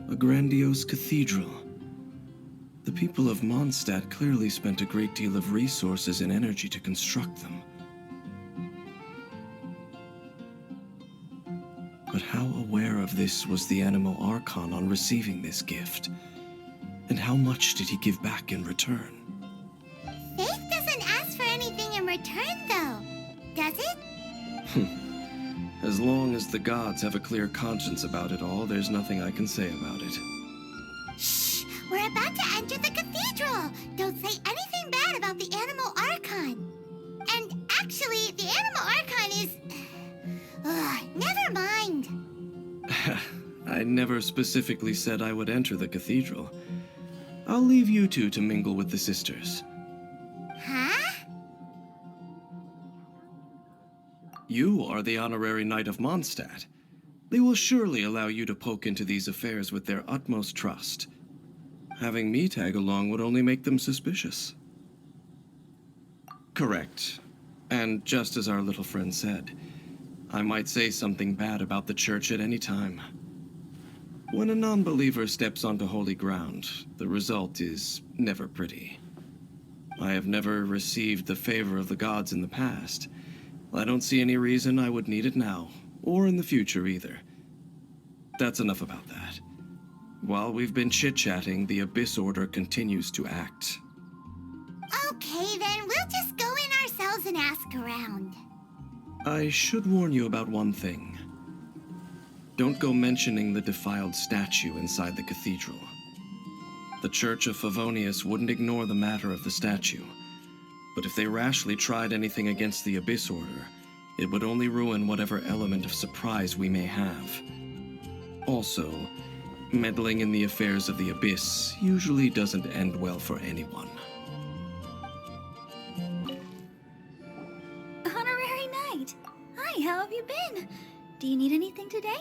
A grandiose cathedral. The people of Mondstadt clearly spent a great deal of resources and energy to construct them. But how aware of this was the Animo Archon on receiving this gift? And how much did he give back in return? Faith doesn't ask for anything in return, though, does it? As long as the gods have a clear conscience about it all, there's nothing I can say about it. Shh! We're about to enter the cathedral! Don't say anything bad about the Animo Archon! And actually, the Animo Archon is... never mind! I never specifically said I would enter the cathedral. I'll leave you two to mingle with the sisters. Huh? You are the honorary knight of Mondstadt. They will surely allow you to poke into these affairs with their utmost trust. Having me tag along would only make them suspicious. Correct. And just as our little friend said, I might say something bad about the church at any time. When a non-believer steps onto holy ground, the result is never pretty. I have never received the favor of the gods in the past. I don't see any reason I would need it now, or in the future either. That's enough about that. While we've been chit-chatting, the Abyss Order continues to act. Okay, then we'll just go in ourselves and ask around. I should warn you about one thing. Don't go mentioning the defiled statue inside the cathedral. The Church of Favonius wouldn't ignore the matter of the statue. But if they rashly tried anything against the Abyss Order, it would only ruin whatever element of surprise we may have. Also, meddling in the affairs of the Abyss usually doesn't end well for anyone. Honorary Knight! Hi, how have you been? Do you need anything today?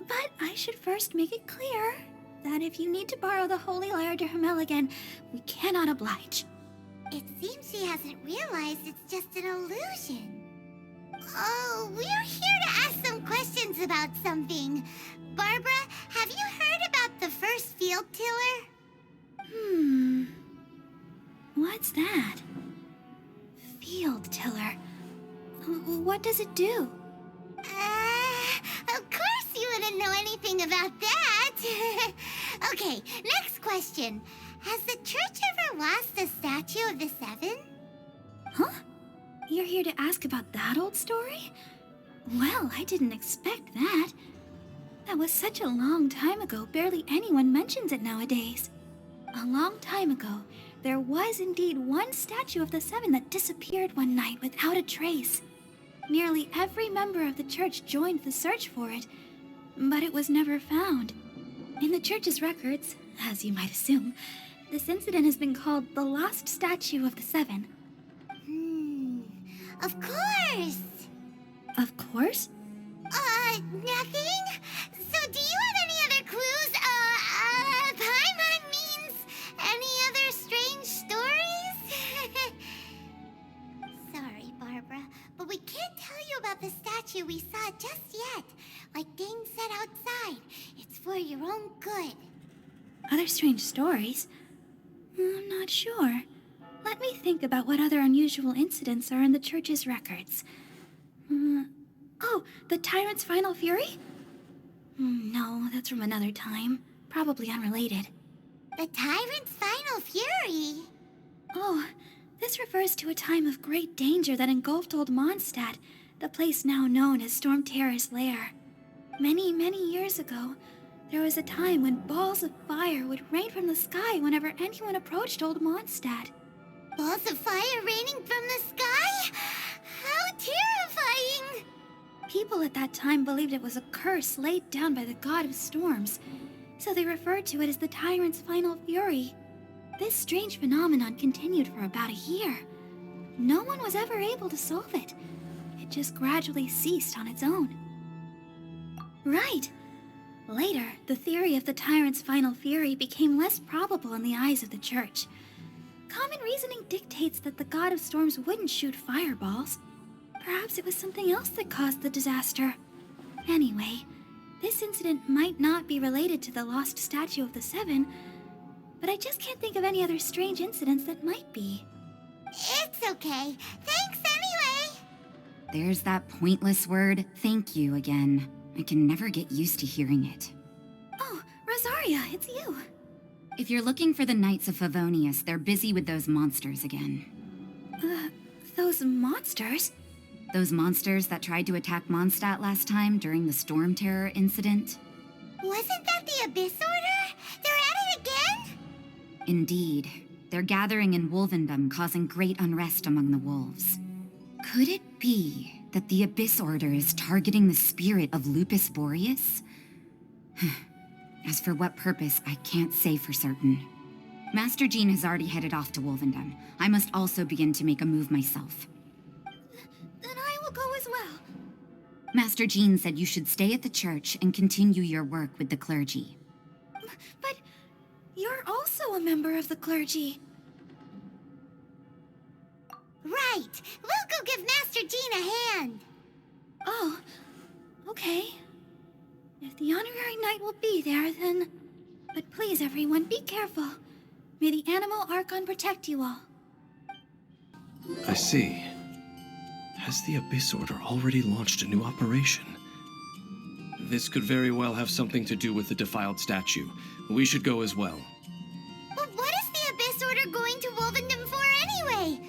But I should first make it clear that if you need to borrow the Holy Lyre de Hermel again, we cannot oblige. It seems she hasn't realized it's just an illusion. Oh, we're here to ask some questions about something. Barbara, have you heard about the first field tiller? What's that? Field tiller. What does it do? Of course you wouldn't know anything about that. Okay, next question. Has the church ever lost a statue of the Seven? Huh? You're here to ask about that old story? Well, I didn't expect that. That was such a long time ago, barely anyone mentions it nowadays. A long time ago, there was indeed one statue of the Seven that disappeared one night without a trace. Nearly every member of the church joined the search for it, but it was never found. In the church's records, as you might assume, this incident has been called the Lost Statue of the Seven. Of course! Of course? Nothing? So do you have any other clues? Paimon means any other strange stories? Sorry, Barbara, but we can't tell you about the statue we saw just yet. Like Dane said outside, it's for your own good. Other strange stories? I'm not sure. Let me think about what other unusual incidents are in the church's records. Oh, the Tyrant's Final Fury? No, that's from another time. Probably unrelated. The Tyrant's Final Fury? Oh, this refers to a time of great danger that engulfed old Mondstadt, the place now known as Storm Terror's lair. Many, many years ago, there was a time when balls of fire would rain from the sky whenever anyone approached old Mondstadt. Balls of fire raining from the sky? How terrifying! People at that time believed it was a curse laid down by the god of storms, so they referred to it as the Tyrant's Final Fury. This strange phenomenon continued for about a year. No one was ever able to solve it. It just gradually ceased on its own. Right. Later, the theory of the Tyrant's Final Fury became less probable in the eyes of the church. Common reasoning dictates that the god of storms wouldn't shoot fireballs. Perhaps it was something else that caused the disaster. Anyway, This incident might not be related to the lost statue of the Seven, but I just can't think of any other strange incidents that might be. It's okay. Thanks anyway. There's that pointless word, thank you, again. I can never get used to hearing it. Oh, Rosaria, it's you. If you're looking for the Knights of Favonius, they're busy with those monsters again. Those monsters? Those monsters that tried to attack Mondstadt last time during the Storm Terror incident? Wasn't that the Abyss Order? They're at it again? Indeed. They're gathering in Wolvendom, causing great unrest among the wolves. Could it be that the Abyss Order is targeting the spirit of Lupus Boreas? As for what purpose, I can't say for certain. Master Jean has already headed off to Wolvendom. I must also begin to make a move myself. Then I will go as well. Master Jean said you should stay at the church and continue your work with the clergy. But you're also a member of the clergy. Right. We'll go give Master Jean a hand. Oh, okay. If the honorary knight will be there, then... But please, everyone, be careful. May the Animal Archon protect you all. I see. Has the Abyss Order already launched a new operation? This could very well have something to do with the defiled statue. We should go as well. But what is the Abyss Order going to Wolvendom for anyway?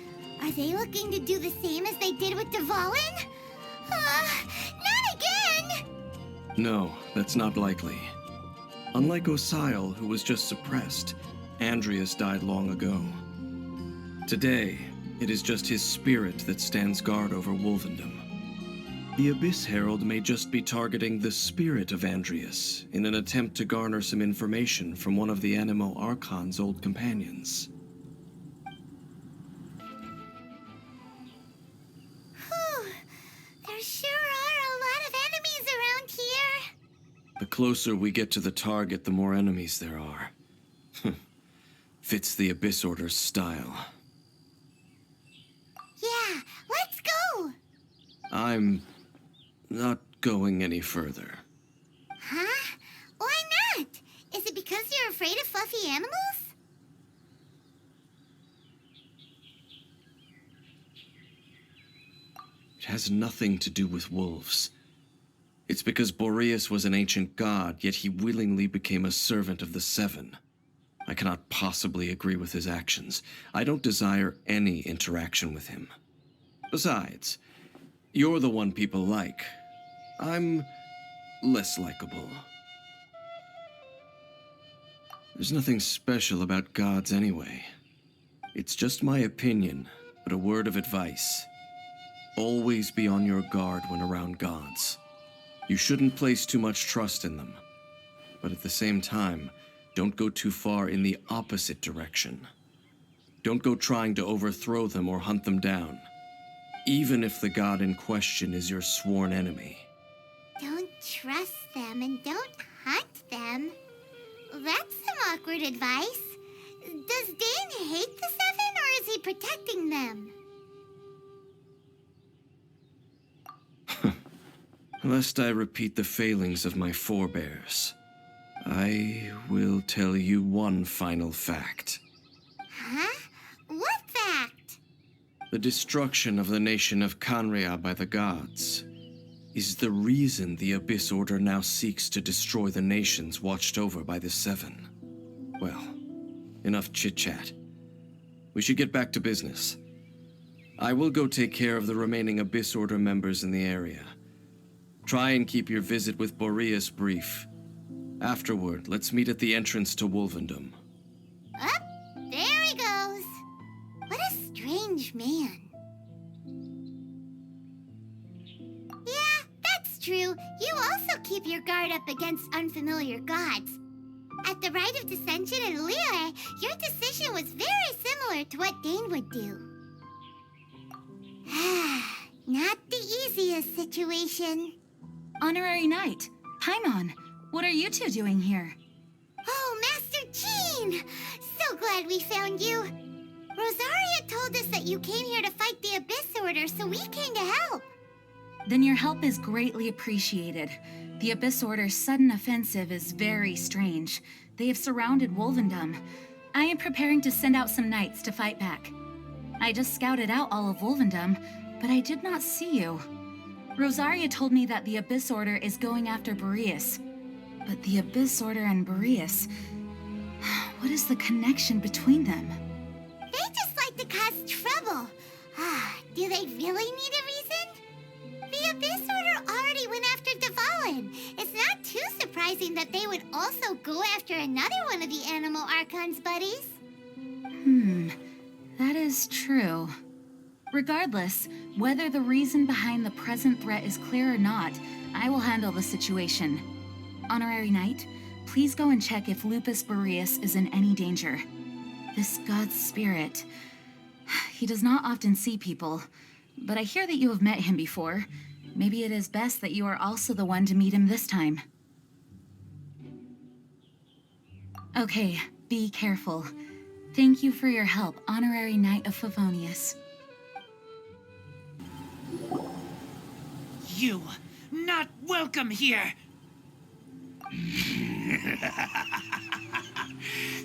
Are they looking to do the same as they did with Dvalin? Not again! No, that's not likely. Unlike Osile, who was just suppressed, Andreas died long ago. Today, it is just his spirit that stands guard over Wolvendom. The Abyss Herald may just be targeting the spirit of Andreas in an attempt to garner some information from one of the Animo Archon's old companions. Whew. There sure are a lot of enemies around here. The closer we get to the target, the more enemies there are. Fits the Abyss Order's style. Yeah, let's go! I'm not going any further. Huh? Why not? Is it because you're afraid of fluffy animals? It has nothing to do with wolves. It's because Boreas was an ancient god, yet he willingly became a servant of the Seven. I cannot possibly agree with his actions. I don't desire any interaction with him. Besides, you're the one people like. I'm less likable. There's nothing special about gods anyway. It's just my opinion, but a word of advice. Always be on your guard when around gods. You shouldn't place too much trust in them. But at the same time, don't go too far in the opposite direction. Don't go trying to overthrow them or hunt them down, even if the god in question is your sworn enemy. Don't trust them and don't hunt them. That's some awkward advice. Does Dane hate the Seven, or is he protecting them? Lest I repeat the failings of my forebears, I will tell you one final fact. Huh? What fact? The destruction of the nation of Canria by the gods is the reason the Abyss Order now seeks to destroy the nations watched over by the Seven. Well, enough chit-chat. We should get back to business. I will go take care of the remaining Abyss Order members in the area. Try and keep your visit with Boreas brief. Afterward, let's meet at the entrance to Wolvendom. Up, there he goes. What a strange man. Yeah, that's true. You also keep your guard up against unfamiliar gods. At the Rite of Dissension in Liyue, your decision was very similar to what Dane would do. Not the easiest situation. Honorary Knight, Paimon, what are you two doing here? Oh, Master Jean! So glad we found you. Rosaria told us that you came here to fight the Abyss Order, so we came to help. Then your help is greatly appreciated. The Abyss Order's sudden offensive is very strange. They have surrounded Wolvendom. I am preparing to send out some knights to fight back. I just scouted out all of Wolvendom, but I did not see you. Rosaria told me that the Abyss Order is going after Boreas. But the Abyss Order and Boreas... what is the connection between them? They just like to cause trouble. Do they really need a reason? The Abyss Order already went after Dvalin. It's not too surprising that they would also go after another one of the Animal Archon's buddies. That is true. Regardless, whether the reason behind the present threat is clear or not, I will handle the situation. Honorary Knight, please go and check if Lupus Boreas is in any danger. This god's spirit... he does not often see people, but I hear that you have met him before. Maybe it is best that you are also the one to meet him this time. Okay, be careful. Thank you for your help, Honorary Knight of Favonius. You, not welcome here!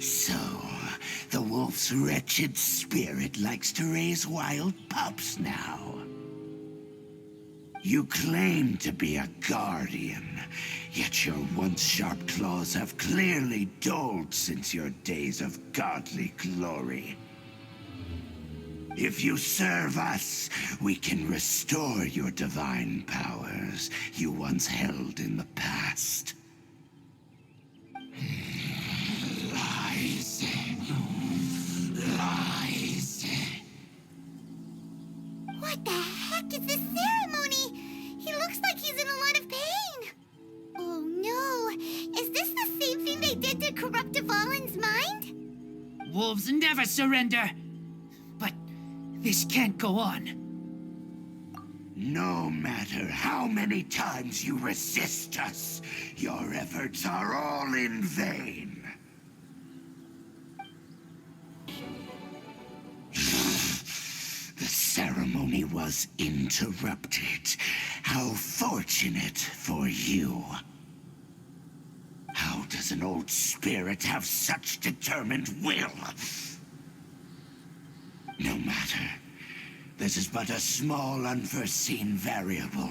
So, the wolf's wretched spirit likes to raise wild pups now. You claim to be a guardian, yet your once sharp claws have clearly dulled since your days of godly glory. If you serve us, we can restore your divine powers you once held in the past. Lies. Lies. What the heck is this ceremony? He looks like he's in a lot of pain. Oh no, is this the same thing they did to corrupt Dvalin's mind? Wolves never surrender! But this can't go on. No matter how many times you resist us, your efforts are all in vain. The ceremony was interrupted. How fortunate for you. How does an old spirit have such determined will? No matter. This is but a small, unforeseen variable.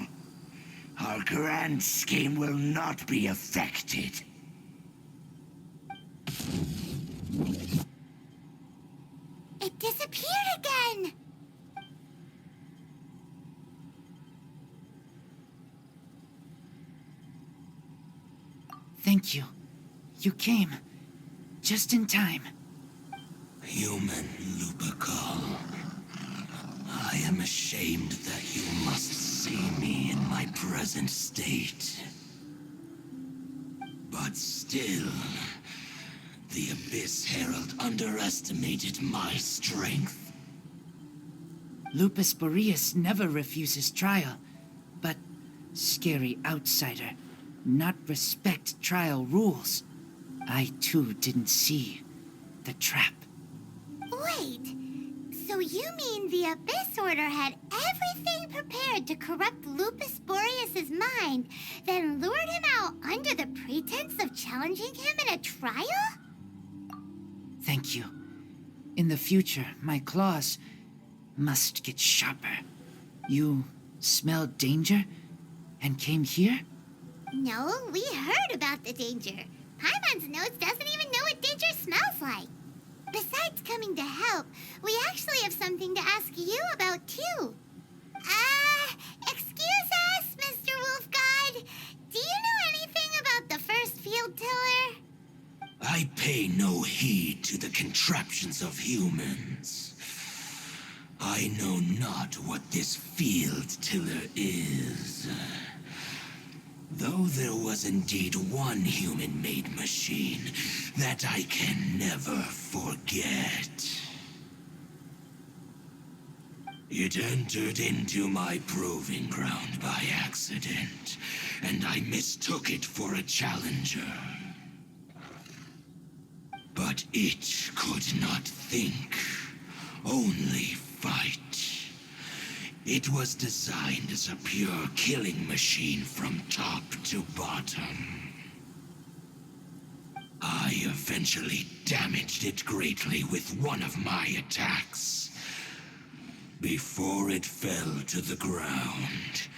Our grand scheme will not be affected. It disappeared again! Thank you. You came. Just in time. Human Lupercal. I am ashamed that you must see me in my present state. But still, the Abyss Herald underestimated my strength. Lupus Boreas never refuses trial, but scary outsider, not respect trial rules. I too didn't see the trap. Wait, so you mean the Abyss Order had everything prepared to corrupt Lupus Boreas' mind, then lured him out under the pretense of challenging him in a trial? Thank you. In the future, my claws must get sharper. You smelled danger and came here? No, we heard about the danger. Paimon's notes doesn't even know what danger smells like. Besides coming to help, we actually have something to ask you about, too. Excuse us, Mr. Wolf God. Do you know anything about the first field tiller? I pay no heed to the contraptions of humans. I know not what this field tiller is. Though there was indeed one human-made machine that I can never forget. It entered into my proving ground by accident, and I mistook it for a challenger. But it could not think, only fight. It was designed as a pure killing machine from top to bottom. I eventually damaged it greatly with one of my attacks. Before it fell to the ground,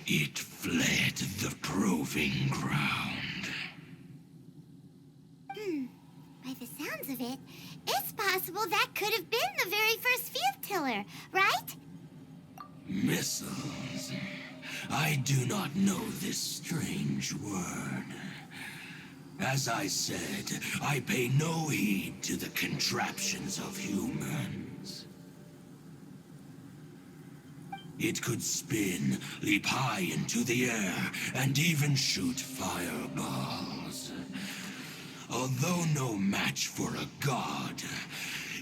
it fled the proving ground. By the sounds of it, it's possible that could have been the very first field tiller, right? Missiles. I do not know this strange word. As I said, I pay no heed to the contraptions of humans. It could spin, leap high into the air, and even shoot fireballs. Although no match for a god,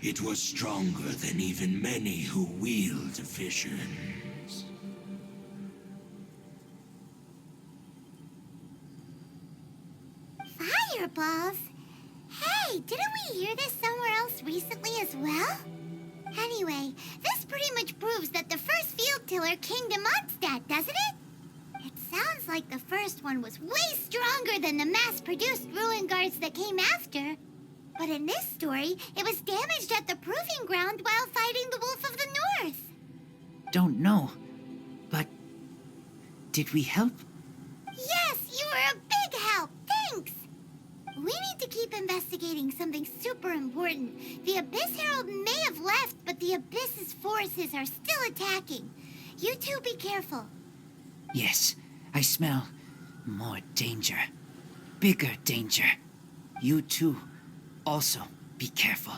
it was stronger than even many who wield visions. Fireballs? Hey, didn't we hear this somewhere else recently as well? Anyway, this pretty much proves that the first field tiller came to Mondstadt, doesn't it? It sounds like the first one was way stronger than the mass-produced ruin guards that came after. But in this story, it was damaged at the proving ground while fighting the Wolf of the North. Don't know. But did we help? Yes, you were a big help. Thanks. We need to keep investigating something super important. The Abyss Herald may have left, but the Abyss's forces are still attacking. You two be careful. Yes, I smell more danger. Bigger danger. You too. Also, be careful.